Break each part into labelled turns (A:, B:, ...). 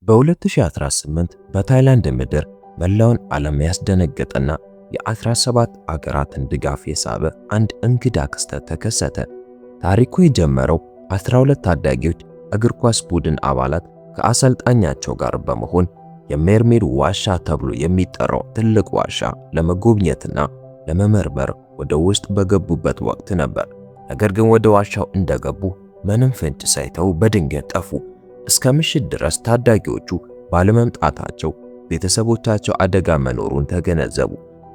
A: በ2018 በታይላንድ ምድር መላውን ዓለም ያስደነገጠና የ17 አገራትን ድጋፍ የሳበ አንድ እንግዳ ክስተት ተከሰተ። ታሪኩ የጀመረው 12 ታዳጊዎች እግር ኳስ ቡድን አባላት ከአሰልጣኛቸው ጋር በመሆን የሜርሜድ ዋሻ ተብሎ የሚጠራው ትልቅ ዋሻ ለመጎብኘትና ለመመርመር ወደ ውስጥ በገቡበት ወቅት ነበር። ነገር ግን ወደ ዋሻው እንደገቡ ምንም ፍንጭ ሳይተው በድንገት ጠፉ። እስከ ምሽት ድረስ ታዳጊዎቹ ባለመምጣታቸው ቤተሰቦቻቸው አደጋ መኖሩን ተገነዘቡ።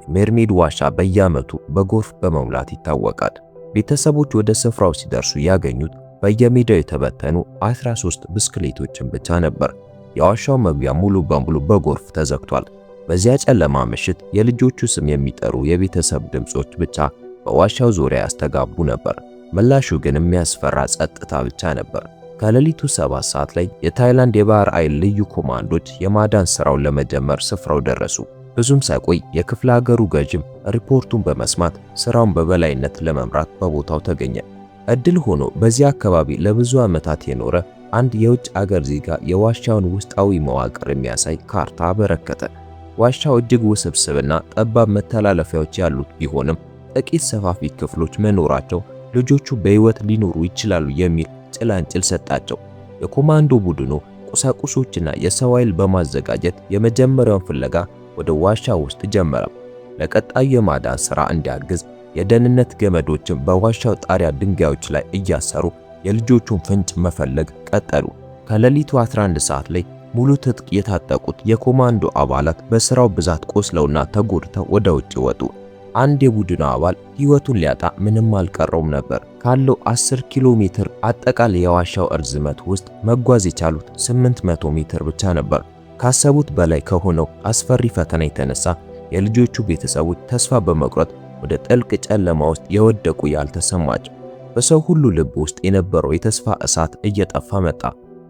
A: ሜርሜድ ዋሻ በየዓመቱ በጎርፍ በመሙላት ይታወቃል። ቤተሰቦች ወደ ስፍራው ሲደርሱ ያገኙት በየሜዳው የተበተኑ 13 ብስክሌቶችን ብቻ ነበር። የዋሻው መግቢያ ሙሉ በሙሉ በጎርፍ ተዘግቷል። በዚያ ጨለማ ምሽት የልጆቹ ስም የሚጠሩ የቤተሰብ ድምጾች ብቻ በዋሻው ዙሪያ ያስተጋቡ ነበር። ምላሹ ግን የሚያስፈራ ጸጥታ ብቻ ነበር። ከሌሊቱ 7 ሰዓት ላይ የታይላንድ የባህር ኃይል ልዩ ኮማንዶች የማዳን ሥራውን ለመጀመር ስፍራው ደረሱ። ብዙም ሳይቆይ የክፍለ ሀገሩ ገዥም ሪፖርቱን በመስማት ሥራውን በበላይነት ለመምራት በቦታው ተገኘ። እድል ሆኖ በዚያ አካባቢ ለብዙ ዓመታት የኖረ አንድ የውጭ አገር ዜጋ የዋሻውን ውስጣዊ መዋቅር የሚያሳይ ካርታ አበረከተ። ዋሻው እጅግ ውስብስብና ጠባብ መተላለፊያዎች ያሉት ቢሆንም ጥቂት ሰፋፊ ክፍሎች መኖራቸው ልጆቹ በሕይወት ሊኖሩ ይችላሉ የሚል ጭላንጭል ሰጣቸው። የኮማንዶ ቡድኑ ቁሳቁሶችና የሰው ኃይል በማዘጋጀት የመጀመሪያውን ፍለጋ ወደ ዋሻ ውስጥ ጀመረ። ለቀጣዩ የማዳን ሥራ እንዲያግዝ የደህንነት ገመዶችን በዋሻው ጣሪያ ድንጋዮች ላይ እያሰሩ የልጆቹን ፍንጭ መፈለግ ቀጠሉ። ከሌሊቱ 11 ሰዓት ላይ ሙሉ ትጥቅ የታጠቁት የኮማንዶ አባላት በሥራው ብዛት ቆስለውና ተጎድተው ወደ ውጭ ወጡ። አንድ የቡድኑ አባል ሕይወቱን ሊያጣ ምንም አልቀረውም ነበር። ካለው 10 ኪሎ ሜትር አጠቃላይ የዋሻው እርዝመት ውስጥ መጓዝ የቻሉት 800 ሜትር ብቻ ነበር። ካሰቡት በላይ ከሆነው አስፈሪ ፈተና የተነሳ የልጆቹ ቤተሰቦች ተስፋ በመቁረጥ ወደ ጥልቅ ጨለማ ውስጥ የወደቁ ያልተሰማቸው። በሰው ሁሉ ልብ ውስጥ የነበረው የተስፋ እሳት እየጠፋ መጣ።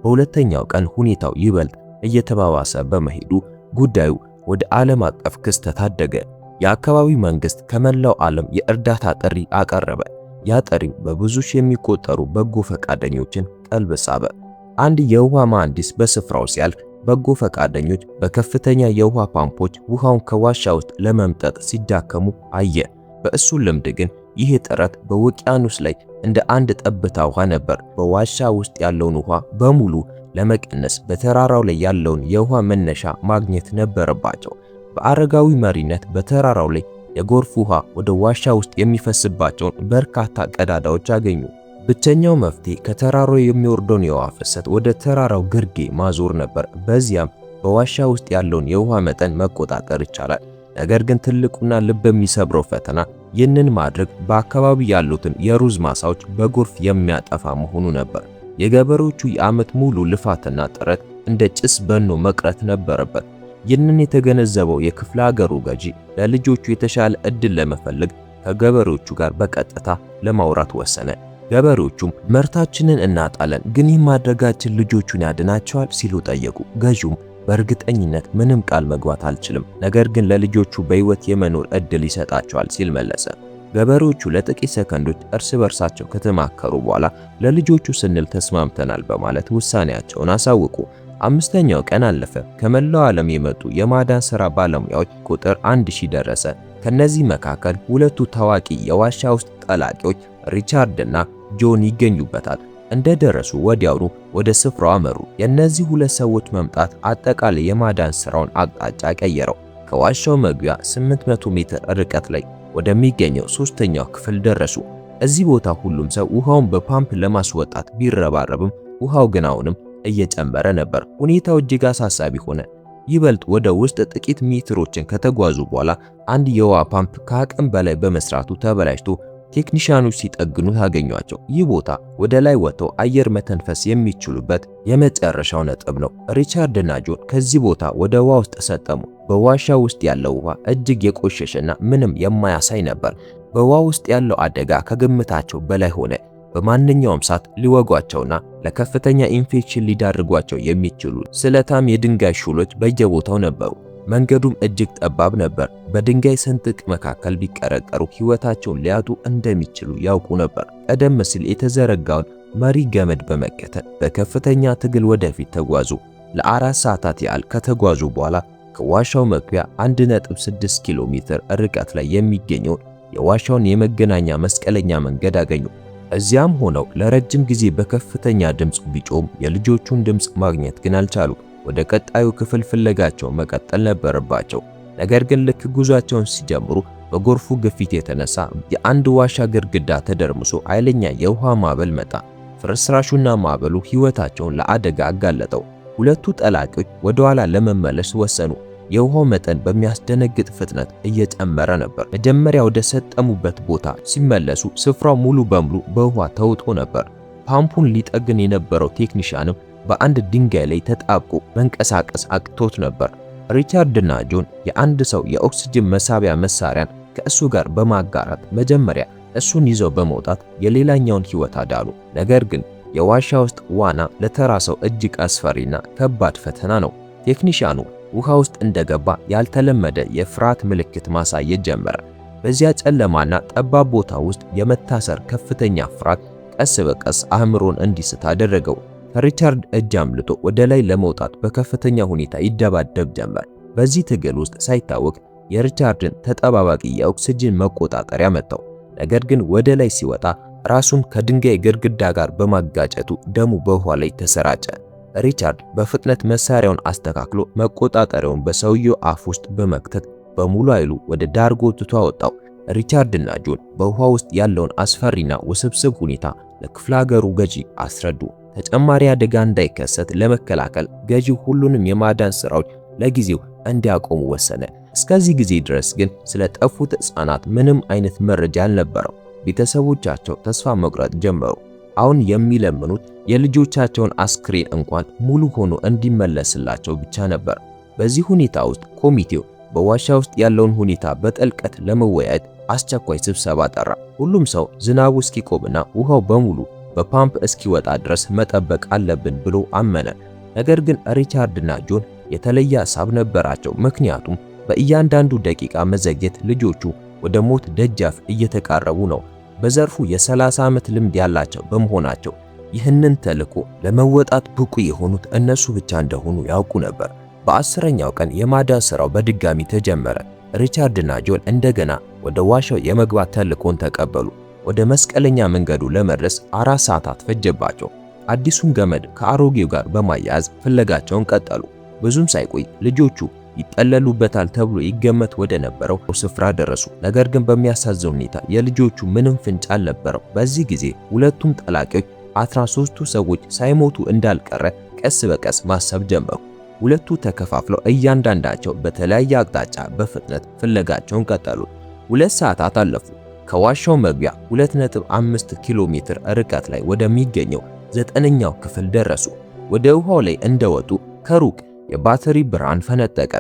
A: በሁለተኛው ቀን ሁኔታው ይበልጥ እየተባባሰ በመሄዱ ጉዳዩ ወደ ዓለም አቀፍ ክስተት አደገ። የአካባቢው መንግስት ከመላው ዓለም የእርዳታ ጥሪ አቀረበ። ያ ጥሪም በብዙ ሺህ የሚቆጠሩ በጎ ፈቃደኞችን ቀልብ ሳበ። አንድ የውሃ መሐንዲስ በስፍራው ሲያልፍ በጎ ፈቃደኞች በከፍተኛ የውሃ ፓምፖች ውሃውን ከዋሻ ውስጥ ለመምጠጥ ሲዳከሙ አየ። በእሱ ልምድ ግን ይህ ጥረት በውቅያኖስ ላይ እንደ አንድ ጠብታ ውሃ ነበር። በዋሻ ውስጥ ያለውን ውሃ በሙሉ ለመቀነስ በተራራው ላይ ያለውን የውሃ መነሻ ማግኘት ነበረባቸው። በአረጋዊ መሪነት በተራራው ላይ የጎርፍ ውሃ ወደ ዋሻ ውስጥ የሚፈስባቸውን በርካታ ቀዳዳዎች አገኙ። ብቸኛው መፍትሄ ከተራራው የሚወርደውን የውሃ ፍሰት ወደ ተራራው ግርጌ ማዞር ነበር። በዚያም በዋሻ ውስጥ ያለውን የውሃ መጠን መቆጣጠር ይቻላል። ነገር ግን ትልቁና ልብ የሚሰብረው ፈተና ይህንን ማድረግ በአካባቢው ያሉትን የሩዝ ማሳዎች በጎርፍ የሚያጠፋ መሆኑ ነበር። የገበሬዎቹ የዓመት ሙሉ ልፋትና ጥረት እንደ ጭስ በኖ መቅረት ነበረበት። ይህንን የተገነዘበው የክፍለ ሀገሩ ገዢ ለልጆቹ የተሻለ ዕድል ለመፈለግ ከገበሬዎቹ ጋር በቀጥታ ለማውራት ወሰነ። ገበሬዎቹም ምርታችንን እናጣለን፣ ግን ይህ ማድረጋችን ልጆቹን ያድናቸዋል ሲሉ ጠየቁ። ገዢውም በእርግጠኝነት ምንም ቃል መግባት አልችልም፣ ነገር ግን ለልጆቹ በሕይወት የመኖር ዕድል ይሰጣቸዋል ሲል መለሰ። ገበሬዎቹ ለጥቂት ሰከንዶች እርስ በርሳቸው ከተማከሩ በኋላ ለልጆቹ ስንል ተስማምተናል በማለት ውሳኔያቸውን አሳወቁ። 5ኛው ቀን አለፈ። ከመላው ዓለም የመጡ የማዳን ሥራ ባለሙያዎች ቁጥር 1000 ደረሰ። ከነዚህ መካከል ሁለቱ ታዋቂ የዋሻ ውስጥ ጠላቂዎች ሪቻርድ እና ጆን ይገኙበታል። እንደደረሱ ወዲያውኑ ወደ ስፍራው አመሩ። የእነዚህ ሁለት ሰዎች መምጣት አጠቃላይ የማዳን ሥራውን አቅጣጫ ቀየረው። ከዋሻው መግቢያ 800 ሜትር ርቀት ላይ ወደሚገኘው 3ኛው ክፍል ደረሱ። እዚህ ቦታ ሁሉም ሰው ውሃውን በፓምፕ ለማስወጣት ቢረባረብም ውሃው ግን አሁንም እየጨመረ ነበር። ሁኔታው እጅግ አሳሳቢ ሆነ። ይበልጥ ወደ ውስጥ ጥቂት ሜትሮችን ከተጓዙ በኋላ አንድ የውሃ ፓምፕ ከአቅም በላይ በመስራቱ ተበላሽቶ ቴክኒሻኖች ሲጠግኑ ታገኟቸው። ይህ ቦታ ወደ ላይ ወጥተው አየር መተንፈስ የሚችሉበት የመጨረሻው ነጥብ ነው። ሪቻርድ እና ጆን ከዚህ ቦታ ወደ ውሃ ውስጥ ሰጠሙ። በዋሻ ውስጥ ያለው ውሃ እጅግ የቆሸሸና ምንም የማያሳይ ነበር። በውሃ ውስጥ ያለው አደጋ ከግምታቸው በላይ ሆነ። በማንኛውም ሰዓት ሊወጓቸውና ለከፍተኛ ኢንፌክሽን ሊዳርጓቸው የሚችሉ ስለታም የድንጋይ ሹሎች በየቦታው ነበሩ። መንገዱም እጅግ ጠባብ ነበር። በድንጋይ ስንጥቅ መካከል ቢቀረቀሩ ሕይወታቸውን ሊያጡ እንደሚችሉ ያውቁ ነበር። ቀደም ሲል የተዘረጋውን መሪ ገመድ በመከተል በከፍተኛ ትግል ወደፊት ተጓዙ። ለ4 ሰዓታት ያህል ከተጓዙ በኋላ ከዋሻው መግቢያ 1.6 ኪሎ ሜትር ርቀት ላይ የሚገኘውን የዋሻውን የመገናኛ መስቀለኛ መንገድ አገኙ። እዚያም ሆነው ለረጅም ጊዜ በከፍተኛ ድምፅ ቢጮም የልጆቹን ድምፅ ማግኘት ግን አልቻሉ። ወደ ቀጣዩ ክፍል ፍለጋቸው መቀጠል ነበረባቸው። ነገር ግን ልክ ጉዟቸውን ሲጀምሩ በጎርፉ ግፊት የተነሳ የአንድ ዋሻ ግድግዳ ተደርምሶ ኃይለኛ የውሃ ማዕበል መጣ። ፍርስራሹና ማዕበሉ ሕይወታቸውን ለአደጋ አጋለጠው። ሁለቱ ጠላቂዎች ወደ ኋላ ለመመለስ ወሰኑ። የውሃው መጠን በሚያስደነግጥ ፍጥነት እየጨመረ ነበር። መጀመሪያ ወደ ሰጠሙበት ቦታ ሲመለሱ ስፍራው ሙሉ በሙሉ በውሃ ተውጦ ነበር። ፓምፑን ሊጠግን የነበረው ቴክኒሻንም በአንድ ድንጋይ ላይ ተጣብቆ መንቀሳቀስ አቅቶት ነበር። ሪቻርድና ጆን የአንድ ሰው የኦክሲጅን መሳቢያ መሳሪያን ከእሱ ጋር በማጋራት መጀመሪያ እሱን ይዘው በመውጣት የሌላኛውን ሕይወት አዳኑ። ነገር ግን የዋሻ ውስጥ ዋና ለተራ ሰው እጅግ አስፈሪና ከባድ ፈተና ነው። ቴክኒሻኑ ውሃ ውስጥ እንደገባ ያልተለመደ የፍርሃት ምልክት ማሳየት ጀመረ። በዚያ ጨለማና ጠባብ ቦታ ውስጥ የመታሰር ከፍተኛ ፍርሃት ቀስ በቀስ አእምሮን እንዲስት አደረገው። ከሪቻርድ እጅ አምልጦ ወደ ላይ ለመውጣት በከፍተኛ ሁኔታ ይደባደብ ጀመር። በዚህ ትግል ውስጥ ሳይታወቅ የሪቻርድን ተጠባባቂ የኦክሲጅን መቆጣጠሪያ መታው። ነገር ግን ወደ ላይ ሲወጣ ራሱን ከድንጋይ ግድግዳ ጋር በማጋጨቱ ደሙ በውሃ ላይ ተሰራጨ። ሪቻርድ በፍጥነት መሳሪያውን አስተካክሎ መቆጣጠሪያውን በሰውየው አፍ ውስጥ በመክተት በሙሉ ኃይሉ ወደ ዳር ጎትቶ አወጣው። ሪቻርድና ጆን በውሃ ውስጥ ያለውን አስፈሪና ውስብስብ ሁኔታ ለክፍለ ሀገሩ ገዢ አስረዱ። ተጨማሪ አደጋ እንዳይከሰት ለመከላከል ገዢው ሁሉንም የማዳን ስራዎች ለጊዜው እንዲያቆሙ ወሰነ። እስከዚህ ጊዜ ድረስ ግን ስለ ጠፉት ሕፃናት ምንም አይነት መረጃ አልነበረው። ቤተሰቦቻቸው ተስፋ መቁረጥ ጀመሩ። አሁን የሚለምኑት የልጆቻቸውን አስክሬን እንኳን ሙሉ ሆኖ እንዲመለስላቸው ብቻ ነበር። በዚህ ሁኔታ ውስጥ ኮሚቴው በዋሻ ውስጥ ያለውን ሁኔታ በጥልቀት ለመወያየት አስቸኳይ ስብሰባ ጠራ። ሁሉም ሰው ዝናቡ እስኪቆምና ውሃው በሙሉ በፓምፕ እስኪወጣ ድረስ መጠበቅ አለብን ብሎ አመነ። ነገር ግን ሪቻርድና ጆን የተለየ ሐሳብ ነበራቸው። ምክንያቱም በእያንዳንዱ ደቂቃ መዘግየት ልጆቹ ወደ ሞት ደጃፍ እየተቃረቡ ነው። በዘርፉ የ30 ዓመት ልምድ ያላቸው በመሆናቸው ይህንን ተልዕኮ ለመወጣት ብቁ የሆኑት እነሱ ብቻ እንደሆኑ ያውቁ ነበር። በ10ኛው ቀን የማዳን ስራው በድጋሚ ተጀመረ። ሪቻርድና ጆን እንደገና ወደ ዋሻው የመግባት ተልዕኮን ተቀበሉ። ወደ መስቀለኛ መንገዱ ለመድረስ 4 ሰዓታት ፈጀባቸው። አዲሱን ገመድ ከአሮጌው ጋር በማያያዝ ፍለጋቸውን ቀጠሉ። ብዙም ሳይቆይ ልጆቹ ይጠለሉበታል ተብሎ ይገመት ወደ ነበረው ስፍራ ደረሱ። ነገር ግን በሚያሳዝን ሁኔታ የልጆቹ ምንም ፍንጭ አልነበረው። በዚህ ጊዜ ሁለቱም ጠላቂዎች 13ቱ ሰዎች ሳይሞቱ እንዳልቀረ ቀስ በቀስ ማሰብ ጀመሩ። ሁለቱ ተከፋፍለው እያንዳንዳቸው በተለያየ አቅጣጫ በፍጥነት ፍለጋቸውን ቀጠሉ። 2 ሰዓታት አለፉ። ከዋሻው መግቢያ 2.5 ኪሎ ሜትር ርቀት ላይ ወደሚገኘው 9ኛው ክፍል ደረሱ። ወደ ውሃው ላይ እንደወጡ ከሩቅ የባትሪ ብርሃን ፈነጠቀ።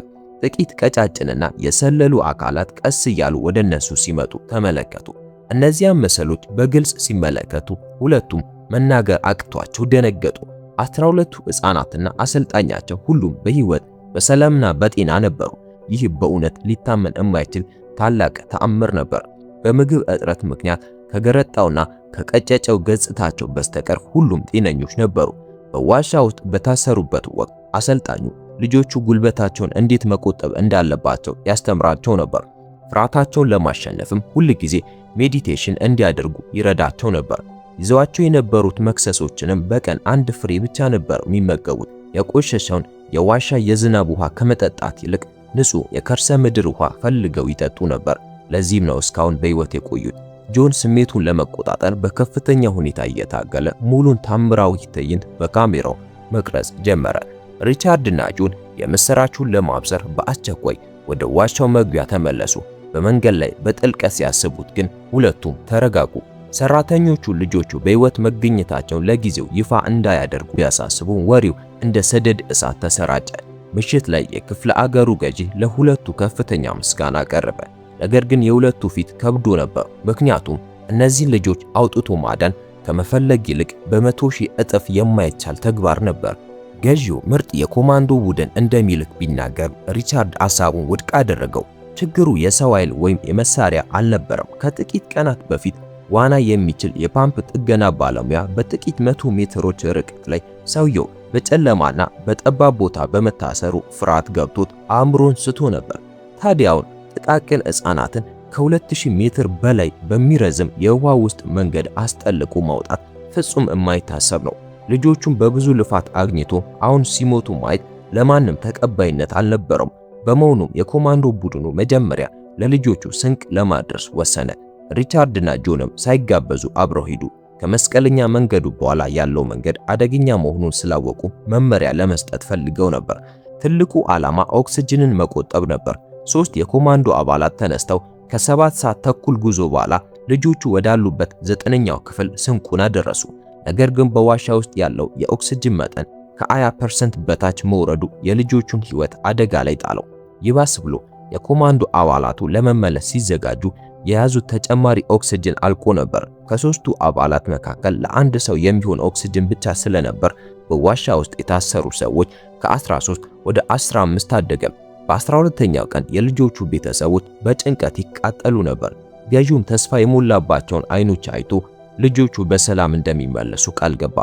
A: ጥቂት ቀጫጭንና የሰለሉ አካላት ቀስ እያሉ ወደ እነሱ ሲመጡ ተመለከቱ። እነዚያም ምስሎች በግልጽ ሲመለከቱ ሁለቱም መናገር አቅቷቸው ደነገጡ። 12ቱ ሕፃናትና አሰልጣኛቸው ሁሉም በሕይወት በሰላምና በጤና ነበሩ። ይህ በእውነት ሊታመን የማይችል ታላቅ ተአምር ነበር። በምግብ እጥረት ምክንያት ከገረጣውና ከቀጨጨው ገጽታቸው በስተቀር ሁሉም ጤነኞች ነበሩ። በዋሻ ውስጥ በታሰሩበት ወቅት አሰልጣኙ ልጆቹ ጉልበታቸውን እንዴት መቆጠብ እንዳለባቸው ያስተምራቸው ነበር። ፍርሃታቸውን ለማሸነፍም ሁል ጊዜ ሜዲቴሽን እንዲያደርጉ ይረዳቸው ነበር። ይዘዋቸው የነበሩት መክሰሶችንም በቀን 1 ፍሬ ብቻ ነበር የሚመገቡት። የቆሸሸውን የዋሻ የዝናብ ውሃ ከመጠጣት ይልቅ ንጹህ የከርሰ ምድር ውሃ ፈልገው ይጠጡ ነበር። ለዚህም ነው እስካሁን በሕይወት የቆዩት። ጆን ስሜቱን ለመቆጣጠር በከፍተኛ ሁኔታ እየታገለ ሙሉን ታምራዊ ትዕይንት በካሜራው መቅረጽ ጀመረ። ሪቻርድና ጆን የምስራቹን ለማብሰር በአስቸኳይ ወደ ዋሻው መግቢያ ተመለሱ። በመንገድ ላይ በጥልቀት ሲያስቡት ግን ሁለቱም ተረጋጉ። ሰራተኞቹ ልጆቹ በሕይወት መገኘታቸውን ለጊዜው ይፋ እንዳያደርጉ ቢያሳስቡ ወሬው እንደ ሰደድ እሳት ተሰራጨ። ምሽት ላይ የክፍለ አገሩ ገዢ ለሁለቱ ከፍተኛ ምስጋና ቀረበ። ነገር ግን የሁለቱ ፊት ከብዶ ነበር። ምክንያቱም እነዚህ ልጆች አውጥቶ ማዳን ከመፈለግ ይልቅ በ100 ሺህ እጥፍ የማይቻል ተግባር ነበር። ገዢው ምርጥ የኮማንዶ ቡድን እንደሚልክ ቢናገር ሪቻርድ ሐሳቡን ውድቅ አደረገው። ችግሩ የሰው ኃይል ወይም የመሳሪያ አልነበረም። ከጥቂት ቀናት በፊት ዋና የሚችል የፓምፕ ጥገና ባለሙያ በጥቂት 100 ሜትሮች ርቀት ላይ ሰውየው በጨለማና በጠባብ ቦታ በመታሰሩ ፍርሃት ገብቶት አእምሮን ስቶ ነበር። ታዲያውን ጥቃቅን ሕፃናትን ከ2000 ሜትር በላይ በሚረዝም የውሃ ውስጥ መንገድ አስጠልቆ ማውጣት ፍጹም የማይታሰብ ነው። ልጆቹን በብዙ ልፋት አግኝቶ አሁን ሲሞቱ ማየት ለማንም ተቀባይነት አልነበረውም። በመሆኑም የኮማንዶ ቡድኑ መጀመሪያ ለልጆቹ ስንቅ ለማድረስ ወሰነ። ሪቻርድና ጆንም ሳይጋበዙ አብረው ሄዱ። ከመስቀለኛ መንገዱ በኋላ ያለው መንገድ አደገኛ መሆኑን ስላወቁ መመሪያ ለመስጠት ፈልገው ነበር። ትልቁ ዓላማ ኦክሲጅንን መቆጠብ ነበር። 3 የኮማንዶ አባላት ተነስተው ከ7 ሰዓት ተኩል ጉዞ በኋላ ልጆቹ ወዳሉበት 9ኛው ክፍል ስንቁን አደረሱ። ነገር ግን በዋሻ ውስጥ ያለው የኦክሲጅን መጠን ከ20% በታች መውረዱ የልጆቹን ሕይወት አደጋ ላይ ጣለው። ይባስ ብሎ የኮማንዶ አባላቱ ለመመለስ ሲዘጋጁ የያዙት ተጨማሪ ኦክሲጅን አልቆ ነበር። ከ3ቱ አባላት መካከል ለአንድ ሰው የሚሆን ኦክሲጅን ብቻ ስለነበር በዋሻ ውስጥ የታሰሩ ሰዎች ከ13 ወደ 15 አደገ። በ12ኛው ቀን የልጆቹ ቤተሰቦች በጭንቀት ይቃጠሉ ነበር። ገዢውም ተስፋ የሞላባቸውን አይኖች አይቶ ልጆቹ በሰላም እንደሚመለሱ ቃል ገባ።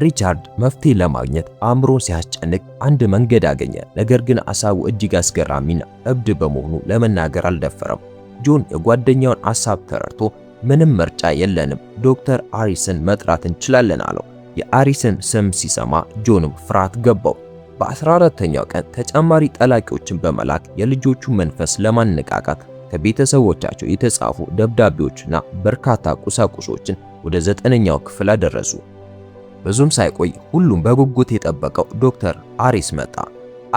A: ሪቻርድ መፍትሄ ለማግኘት አእምሮን ሲያስጨንቅ አንድ መንገድ አገኘ። ነገር ግን ሐሳቡ እጅግ አስገራሚና እብድ በመሆኑ ለመናገር አልደፈረም። ጆን የጓደኛውን ሐሳብ ተረድቶ ምንም ምርጫ የለንም፣ ዶክተር አሪስን መጥራት እንችላለን አለው። የአሪስን ስም ሲሰማ ጆንም ፍርሃት ገባው። በ14ኛው ቀን ተጨማሪ ጠላቂዎችን በመላክ የልጆቹ መንፈስ ለማነቃቃት ከቤተሰቦቻቸው የተጻፉ ደብዳቤዎችና በርካታ ቁሳቁሶችን ወደ 9ኛው ክፍል አደረሱ። ብዙም ሳይቆይ ሁሉም በጉጉት የጠበቀው ዶክተር አሪስ መጣ።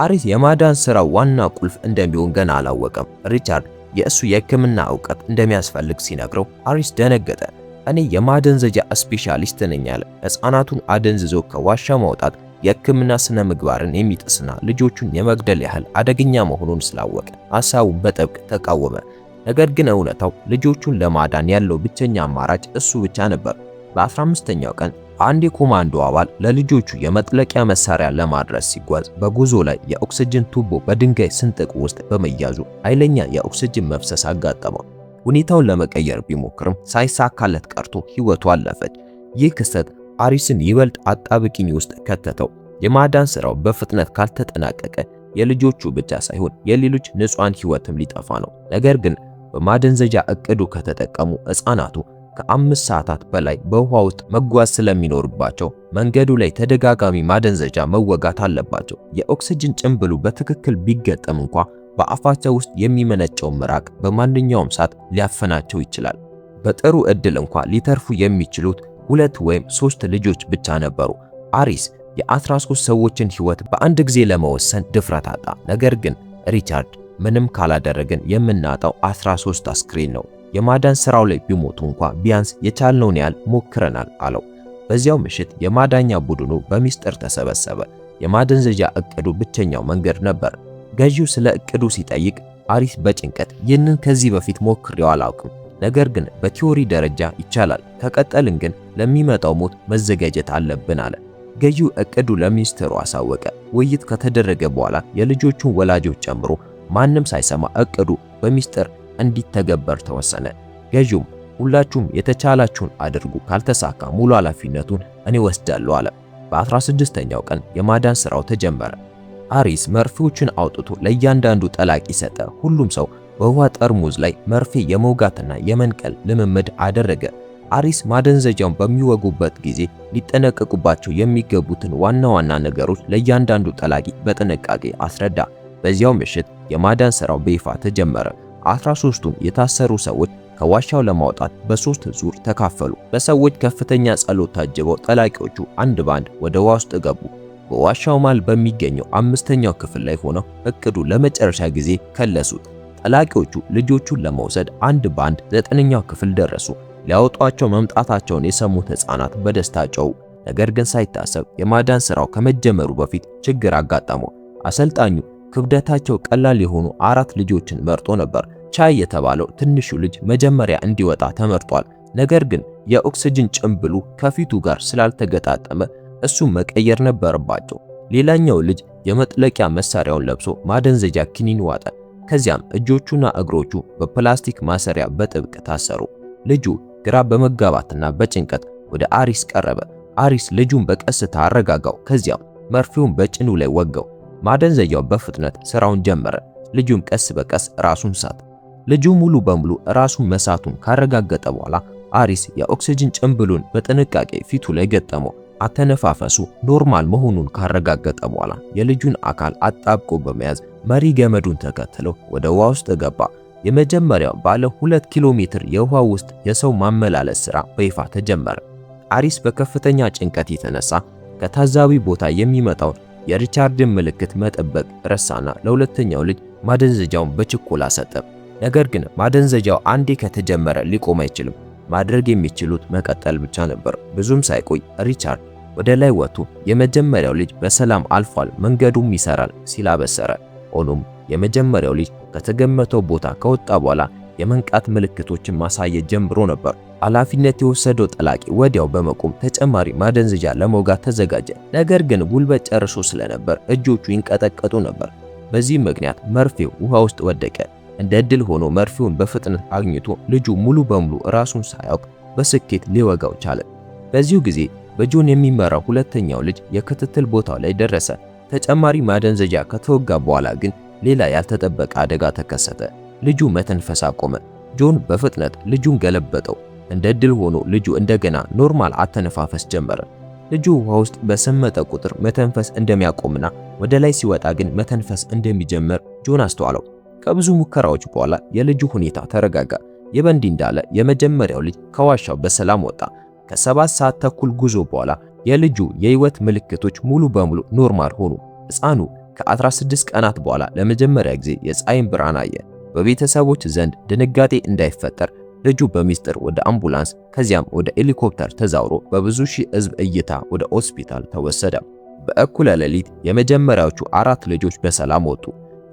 A: አሪስ የማዳን ሥራው ዋና ቁልፍ እንደሚሆን ገና አላወቀም። ሪቻርድ የእሱ የሕክምና ዕውቀት እንደሚያስፈልግ ሲነግረው አሪስ ደነገጠ። እኔ የማደንዘጃ ስፔሻሊስት ነኝ አለ። ሕፃናቱን አደንዝዞ ከዋሻ ማውጣት የሕክምና ስነ ምግባርን የሚጥስና ልጆቹን የመግደል ያህል አደገኛ መሆኑን ስላወቀ ሐሳቡን በጥብቅ ተቃወመ። ነገር ግን እውነታው ልጆቹን ለማዳን ያለው ብቸኛ አማራጭ እሱ ብቻ ነበር። በ15ኛው ቀን አንድ የኮማንዶ አባል ለልጆቹ የመጥለቂያ መሳሪያ ለማድረስ ሲጓዝ በጉዞ ላይ የኦክሲጅን ቱቦ በድንጋይ ስንጥቅ ውስጥ በመያዙ ኃይለኛ የኦክሲጅን መፍሰስ አጋጠመው። ሁኔታውን ለመቀየር ቢሞክርም ሳይሳካለት ቀርቶ ሕይወቱ አለፈች። ይህ ክስተት አሪስን ይበልጥ አጣብቂኝ ውስጥ ከተተው። የማዳን ሥራው በፍጥነት ካልተጠናቀቀ የልጆቹ ብቻ ሳይሆን የሌሎች ንጹሃን ሕይወትም ሊጠፋ ነው። ነገር ግን በማደንዘጃ እቅዱ ከተጠቀሙ ሕፃናቱ ከ5 ሰዓታት በላይ በውሃ ውስጥ መጓዝ ስለሚኖርባቸው መንገዱ ላይ ተደጋጋሚ ማደንዘጃ መወጋት አለባቸው። የኦክሲጅን ጭንብሉ በትክክል ቢገጠም እንኳ በአፋቸው ውስጥ የሚመነጨው ምራቅ በማንኛውም ሰዓት ሊያፈናቸው ይችላል። በጥሩ ዕድል እንኳ ሊተርፉ የሚችሉት 2 ወይም 3 ልጆች ብቻ ነበሩ። አሪስ የ13 ሰዎችን ሕይወት በአንድ ጊዜ ለመወሰን ድፍረት አጣ። ነገር ግን ሪቻርድ ምንም ካላደረግን የምናጣው 13 አስክሬን ነው። የማዳን ሥራው ላይ ቢሞቱ እንኳ ቢያንስ የቻልነውን ያህል ሞክረናል አለው። በዚያው ምሽት የማዳኛ ቡድኑ በሚስጥር ተሰበሰበ። የማደንዘዣ እቅዱ ብቸኛው መንገድ ነበር። ገዢው ስለ እቅዱ ሲጠይቅ አሪስ በጭንቀት ይህንን ከዚህ በፊት ሞክሬው አላውቅም፣ ነገር ግን በቲዮሪ ደረጃ ይቻላል፣ ከቀጠልን ግን ለሚመጣው ሞት መዘጋጀት አለብን አለ። ገዢው እቅዱ ለሚኒስትሩ አሳወቀ። ውይይት ከተደረገ በኋላ የልጆቹን ወላጆች ጨምሮ ማንም ሳይሰማ እቅዱ በሚስጥር እንዲተገበር ተወሰነ። ገዢውም ሁላችሁም የተቻላችሁን አድርጉ፣ ካልተሳካ ሙሉ ኃላፊነቱን እኔ ወስዳለሁ አለ። በ16ኛው ቀን የማዳን ሥራው ተጀመረ። አሪስ መርፌዎችን አውጥቶ ለእያንዳንዱ ጠላቂ ሰጠ። ሁሉም ሰው በውሃ ጠርሙዝ ላይ መርፌ የመውጋትና የመንቀል ልምምድ አደረገ። አሪስ ማደንዘጃውን በሚወጉበት ጊዜ ሊጠነቀቁባቸው የሚገቡትን ዋና ዋና ነገሮች ለእያንዳንዱ ጠላቂ በጥንቃቄ አስረዳ። በዚያው ምሽት የማዳን ሥራው በይፋ ተጀመረ። 13ቱም የታሰሩ ሰዎች ከዋሻው ለማውጣት በ3 ዙር ተካፈሉ። በሰዎች ከፍተኛ ጸሎት ታጅበው ጠላቂዎቹ አንድ ባንድ ወደ ውሃ ውስጥ ገቡ። በዋሻው መሃል በሚገኘው 5ኛው ክፍል ላይ ሆነው እቅዱ ለመጨረሻ ጊዜ ከለሱት። ጠላቂዎቹ ልጆቹን ለመውሰድ አንድ ባንድ 9ኛው ክፍል ደረሱ። ሊያወጧቸው መምጣታቸውን የሰሙት ሕፃናት በደስታ ጮሁ። ነገር ግን ሳይታሰብ የማዳን ሥራው ከመጀመሩ በፊት ችግር አጋጠመው። አሰልጣኙ ክብደታቸው ቀላል የሆኑ 4 ልጆችን መርጦ ነበር። ቻይ የተባለው ትንሹ ልጅ መጀመሪያ እንዲወጣ ተመርጧል። ነገር ግን የኦክሲጅን ጭንብሉ ከፊቱ ጋር ስላልተገጣጠመ እሱን መቀየር ነበረባቸው። ሌላኛው ልጅ የመጥለቂያ መሳሪያውን ለብሶ ማደንዘጃ ኪኒን ዋጠ። ከዚያም እጆቹና እግሮቹ በፕላስቲክ ማሰሪያ በጥብቅ ታሰሩ። ልጁ ግራ በመጋባትና በጭንቀት ወደ አሪስ ቀረበ። አሪስ ልጁን በቀስታ አረጋጋው። ከዚያም መርፌውን በጭኑ ላይ ወጋው። ማደንዘያው በፍጥነት ስራውን ጀመረ። ልጁም ቀስ በቀስ ራሱን ሳተ። ልጁ ሙሉ በሙሉ ራሱን መሳቱን ካረጋገጠ በኋላ አሪስ የኦክሲጅን ጭንብሉን በጥንቃቄ ፊቱ ላይ ገጠመው። አተነፋፈሱ ኖርማል መሆኑን ካረጋገጠ በኋላ የልጁን አካል አጣብቆ በመያዝ መሪ ገመዱን ተከትሎ ወደ ውሃ ውስጥ ገባ። የመጀመሪያው ባለ 2 ኪሎ ሜትር የውሃ ውስጥ የሰው ማመላለስ ሥራ በይፋ ተጀመረ። አሪስ በከፍተኛ ጭንቀት የተነሳ ከታዛቢ ቦታ የሚመጣውን የሪቻርድን ምልክት መጠበቅ ረሳና ለሁለተኛው ልጅ ማደንዘጃውን በችኮላ ሰጠ። ነገር ግን ማደንዘጃው አንዴ ከተጀመረ ሊቆም አይችልም። ማድረግ የሚችሉት መቀጠል ብቻ ነበር። ብዙም ሳይቆይ ሪቻርድ ወደ ላይ ወጥቶ የመጀመሪያው ልጅ በሰላም አልፏል፣ መንገዱም ይሰራል ሲል አበሰረ። ሆኖም የመጀመሪያው ልጅ ከተገመተው ቦታ ከወጣ በኋላ የመንቃት ምልክቶችን ማሳየት ጀምሮ ነበር። ኃላፊነት የወሰደው ጠላቂ ወዲያው በመቆም ተጨማሪ ማደንዘዣ ለመውጋት ተዘጋጀ። ነገር ግን ጉልበት ጨርሶ ስለነበር እጆቹ ይንቀጠቀጡ ነበር። በዚህ ምክንያት መርፌው ውሃ ውስጥ ወደቀ። እንደ ዕድል ሆኖ መርፌውን በፍጥነት አግኝቶ ልጁ ሙሉ በሙሉ ራሱን ሳያውቅ በስኬት ሊወጋው ቻለ። በዚሁ ጊዜ በጆን የሚመራው ሁለተኛው ልጅ የክትትል ቦታው ላይ ደረሰ። ተጨማሪ ማደንዘዣ ከተወጋ በኋላ ግን ሌላ ያልተጠበቀ አደጋ ተከሰተ። ልጁ መተንፈስ አቆመ። ጆን በፍጥነት ልጁን ገለበጠው። እንደ ዕድል ሆኖ ልጁ እንደገና ኖርማል አተነፋፈስ ጀመረ። ልጁ ውሃ ውስጥ በሰመጠ ቁጥር መተንፈስ እንደሚያቆምና ወደ ላይ ሲወጣ ግን መተንፈስ እንደሚጀምር ጆን አስተዋለው። ከብዙ ሙከራዎች በኋላ የልጁ ሁኔታ ተረጋጋ። የበንዲ እንዳለ የመጀመሪያው ልጅ ከዋሻው በሰላም ወጣ። ከ7 ሰዓት ተኩል ጉዞ በኋላ የልጁ የህይወት ምልክቶች ሙሉ በሙሉ ኖርማል ሆኑ። ሕፃኑ ከ16 ቀናት በኋላ ለመጀመሪያ ጊዜ የፀሐይን ብርሃን አየ። በቤተሰቦች ዘንድ ድንጋጤ እንዳይፈጠር ልጁ በሚስጥር ወደ አምቡላንስ ከዚያም ወደ ሄሊኮፕተር ተዛውሮ በብዙ ሺህ ሕዝብ እይታ ወደ ሆስፒታል ተወሰደ። በእኩለ ሌሊት የመጀመሪያዎቹ 4 ልጆች በሰላም ወጡ።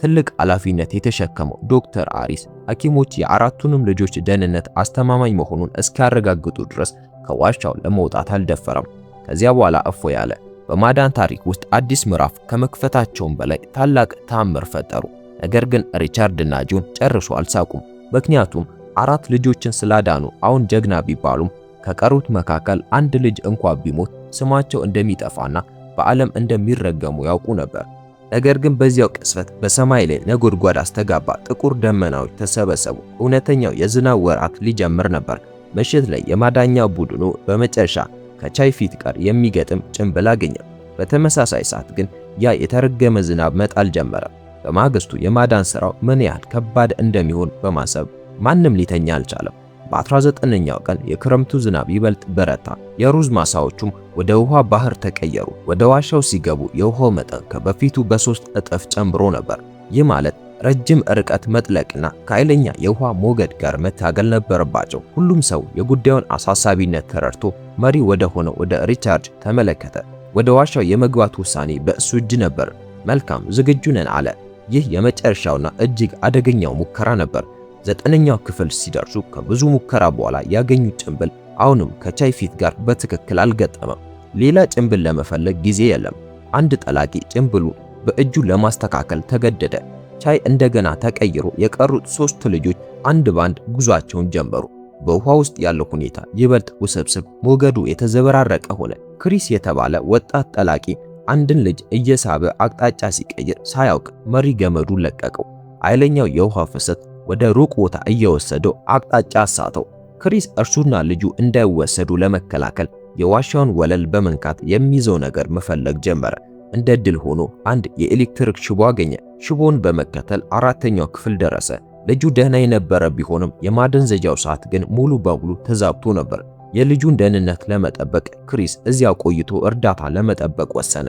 A: ትልቅ ኃላፊነት የተሸከመው ዶክተር አሪስ ሐኪሞች የአራቱንም ልጆች ደህንነት አስተማማኝ መሆኑን እስኪያረጋግጡ ድረስ ከዋሻው ለመውጣት አልደፈረም። ከዚያ በኋላ እፎይ አለ። በማዳን ታሪክ ውስጥ አዲስ ምዕራፍ ከመክፈታቸውም በላይ ታላቅ ተአምር ፈጠሩ። ነገር ግን ሪቻርድ እና ጆን ጨርሶ አልሳቁም። ምክንያቱም 4 ልጆችን ስላዳኑ አሁን ጀግና ቢባሉም ከቀሩት መካከል አንድ ልጅ እንኳ ቢሞት ስማቸው እንደሚጠፋና በዓለም እንደሚረገሙ ያውቁ ነበር። ነገር ግን በዚያው ቅጽበት በሰማይ ላይ ነጎድጓድ አስተጋባ። ጥቁር ደመናዎች ተሰበሰቡ። እውነተኛው የዝናብ ወራት ሊጀምር ነበር። ምሽት ላይ የማዳኛ ቡድኑ በመጨረሻ ከቻይ ፊት ጋር የሚገጥም ጭንብል አገኘ። በተመሳሳይ ሰዓት ግን ያ የተረገመ ዝናብ መጣል ጀመረ። በማግስቱ የማዳን ሥራው ምን ያህል ከባድ እንደሚሆን በማሰብ ማንም ሊተኛ አልቻለም። በ19ኛው ቀን የክረምቱ ዝናብ ይበልጥ በረታ። የሩዝ ማሳዎቹም ወደ ውሃ ባህር ተቀየሩ። ወደ ዋሻው ሲገቡ የውሃው መጠን ከበፊቱ በ3 እጥፍ ጨምሮ ነበር። ይህ ማለት ረጅም ርቀት መጥለቅና ከኃይለኛ የውሃ ሞገድ ጋር መታገል ነበረባቸው። ሁሉም ሰው የጉዳዩን አሳሳቢነት ተረድቶ መሪ ወደ ሆነው ወደ ሪቻርድ ተመለከተ። ወደ ዋሻው የመግባት ውሳኔ በእሱ እጅ ነበር። መልካም፣ ዝግጁ ነን አለ። ይህ የመጨረሻውና እጅግ አደገኛው ሙከራ ነበር። 9ኛው ክፍል ሲደርሱ ከብዙ ሙከራ በኋላ ያገኙት ጭንብል አሁንም ከቻይ ፊት ጋር በትክክል አልገጠመም። ሌላ ጭንብል ለመፈለግ ጊዜ የለም። አንድ ጠላቂ ጭንብሉ በእጁ ለማስተካከል ተገደደ። ቻይ እንደገና ተቀይሮ የቀሩት 3 ልጆች አንድ ባንድ ጉዟቸውን ጀመሩ። በውሃ ውስጥ ያለው ሁኔታ ይበልጥ ውስብስብ፣ ሞገዱ የተዘበራረቀ ሆነ። ክሪስ የተባለ ወጣት ጠላቂ አንድን ልጅ እየሳበ አቅጣጫ ሲቀይር ሳያውቅ መሪ ገመዱን ለቀቀው። ኃይለኛው የውሃ ፍሰት ወደ ሩቅ ቦታ እየወሰደው አቅጣጫ አሳተው። ክሪስ እርሱና ልጁ እንዳይወሰዱ ለመከላከል የዋሻውን ወለል በመንካት የሚይዘው ነገር መፈለግ ጀመረ። እንደ ድል ሆኖ አንድ የኤሌክትሪክ ሽቦ አገኘ። ሽቦውን በመከተል 4ኛው ክፍል ደረሰ። ልጁ ደህና የነበረ ቢሆንም የማደንዘጃው ሰዓት ግን ሙሉ በሙሉ ተዛብቶ ነበር። የልጁን ደህንነት ለመጠበቅ ክሪስ እዚያው ቆይቶ እርዳታ ለመጠበቅ ወሰነ።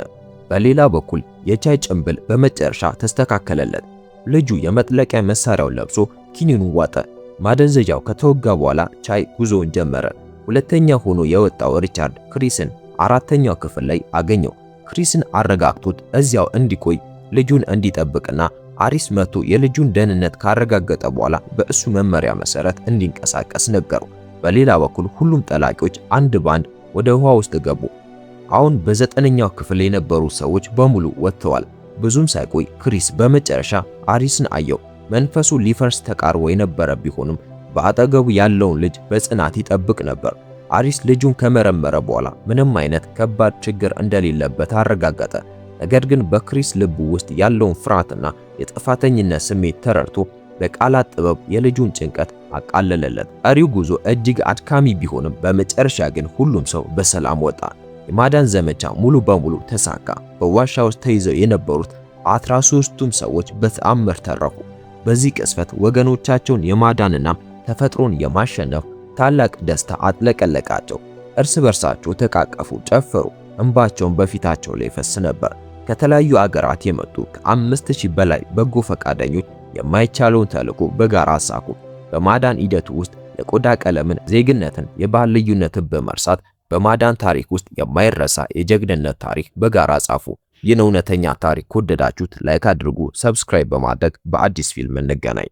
A: በሌላ በኩል የቻይ ጭንብል በመጨረሻ ተስተካከለለት። ልጁ የመጥለቂያ መሳሪያውን ለብሶ ኪኒኑን ዋጠ። ማደንዘጃው ከተወጋ በኋላ ቻይ ጉዞውን ጀመረ። ሁለተኛ ሆኖ የወጣው ሪቻርድ ክሪስን 4ኛው ክፍል ላይ አገኘው። ክሪስን አረጋግቶት እዚያው እንዲቆይ ልጁን እንዲጠብቅና አሪስ መቶ የልጁን ደህንነት ካረጋገጠ በኋላ በእሱ መመሪያ መሰረት እንዲንቀሳቀስ ነገሩ። በሌላ በኩል ሁሉም ጠላቂዎች አንድ ባንድ ወደ ውሃ ውስጥ ገቡ። አሁን በ9ኛው ክፍል የነበሩ ሰዎች በሙሉ ወጥተዋል። ብዙም ሳይቆይ ክሪስ በመጨረሻ አሪስን አየው። መንፈሱ ሊፈርስ ተቃርቦ የነበረ ቢሆንም በአጠገቡ ያለውን ልጅ በጽናት ይጠብቅ ነበር። አሪስ ልጁን ከመረመረ በኋላ ምንም አይነት ከባድ ችግር እንደሌለበት አረጋገጠ። ነገር ግን በክሪስ ልብ ውስጥ ያለውን ፍርሃትና የጥፋተኝነት ስሜት ተረድቶ በቃላት ጥበብ የልጁን ጭንቀት አቃለለለት። ቀሪው ጉዞ እጅግ አድካሚ ቢሆንም በመጨረሻ ግን ሁሉም ሰው በሰላም ወጣ። የማዳን ዘመቻ ሙሉ በሙሉ ተሳካ። በዋሻ ውስጥ ተይዘው የነበሩት 13ቱም ሰዎች በተአምር ተረፉ። በዚህ ቅስፈት ወገኖቻቸውን የማዳንና ተፈጥሮን የማሸነፍ ታላቅ ደስታ አጥለቀለቃቸው። እርስ በርሳቸው ተቃቀፉ፣ ጨፈሩ፣ እንባቸውን በፊታቸው ላይ ፈስ ነበር። ከተለያዩ አገራት የመጡ ከ5000 በላይ በጎ ፈቃደኞች የማይቻለውን ተልዕኮ በጋራ አሳኩ። በማዳን ሂደቱ ውስጥ የቆዳ ቀለምን፣ ዜግነትን፣ የባህል ልዩነትን በመርሳት በማዳን ታሪክ ውስጥ የማይረሳ የጀግንነት ታሪክ በጋራ ጻፉ። ይህን እውነተኛ ታሪክ ከወደዳችሁት ላይክ አድርጉ፣ ሰብስክራይብ በማድረግ በአዲስ ፊልም እንገናኝ።